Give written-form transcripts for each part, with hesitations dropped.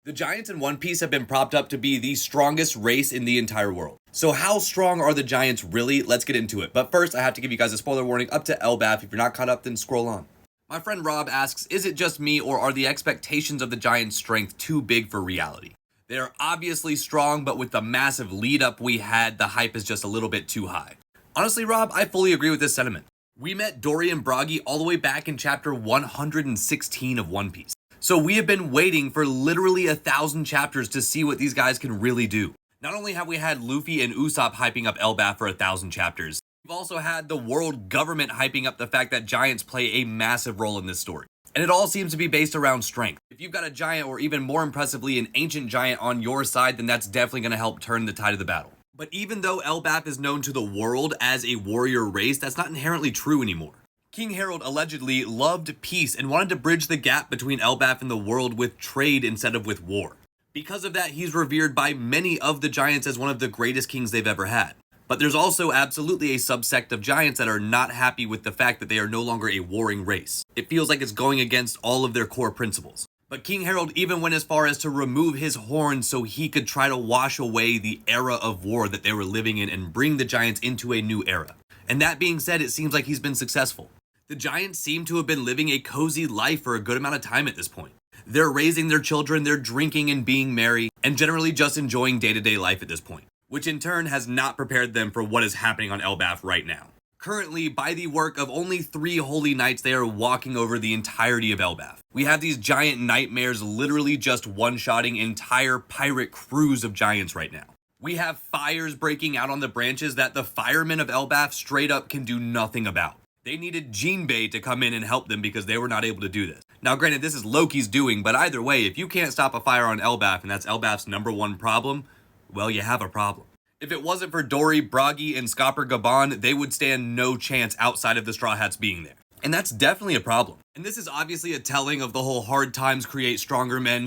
The Giants in One Piece have been propped up to be the strongest race in the entire world. So how strong are the Giants really? Let's get into it. But first, I have to give you guys a spoiler warning up to Elbaf. If you're not caught up, then scroll on. My friend Rob asks, is it just me or are the expectations of the Giants' strength too big for reality? They are obviously strong, but with the massive lead up we had, the hype is just a little bit too high. Honestly, Rob, I fully agree with this sentiment. We met Dory and Bragi all the way back in chapter 116 of One Piece. So we have been waiting for literally 1,000 chapters to see what these guys can really do. Not only have we had Luffy and Usopp hyping up Elbaf for 1,000 chapters, we've also had the world government hyping up the fact that giants play a massive role in this story. And it all seems to be based around strength. If you've got a giant, or even more impressively, an ancient giant on your side, then that's definitely going to help turn the tide of the battle. But even though Elbaf is known to the world as a warrior race, that's not inherently true anymore. King Herald allegedly loved peace and wanted to bridge the gap between Elbaf and the world with trade instead of with war. Because of that, he's revered by many of the giants as one of the greatest kings they've ever had. But there's also absolutely a subsect of giants that are not happy with the fact that they are no longer a warring race. It feels like it's going against all of their core principles. But King Herald even went as far as to remove his horn so he could try to wash away the era of war that they were living in and bring the giants into a new era. And that being said, it seems like he's been successful. The giants seem to have been living a cozy life for a good amount of time at this point. They're raising their children, they're drinking and being merry, and generally just enjoying day-to-day life at this point, which in turn has not prepared them for what is happening on Elbaf right now. Currently, by the work of only 3 holy knights, they are walking over the entirety of Elbaf. We have these giant nightmares literally just one-shotting entire pirate crews of giants right now. We have fires breaking out on the branches that the firemen of Elbaf straight up can do nothing about. They needed Jinbei to come in and help them because they were not able to do this. Now granted, this is Loki's doing, but either way, if you can't stop a fire on Elbaf and that's Elbaf's #1 problem, well, you have a problem. If it wasn't for Dory, Bragi, and Skopper Gaban, they would stand no chance outside of the Straw Hats being there. And that's definitely a problem. And this is obviously a telling of the whole hard times create stronger men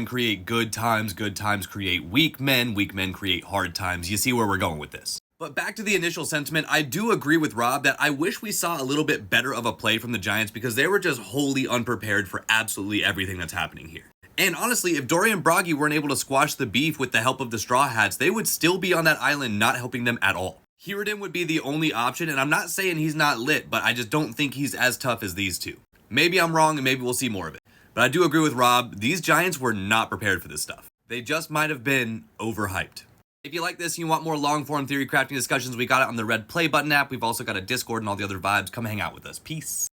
create good times create weak men create hard times. You see where we're going with this. But back to the initial sentiment, I do agree with Rob that I wish we saw a little bit better of a play from the Giants because they were just wholly unprepared for absolutely everything that's happening here. And honestly, if Dory and Bragi weren't able to squash the beef with the help of the Straw Hats, they would still be on that island not helping them at all. Hiriden would be the only option, and I'm not saying he's not lit, but I just don't think he's as tough as these two. Maybe I'm wrong and maybe we'll see more of it. But I do agree with Rob, these Giants were not prepared for this stuff. They just might have been overhyped. If you like this and you want more long-form theory crafting discussions, we got it on the Red Play Button app. We've also got a Discord and all the other vibes. Come hang out with us. Peace.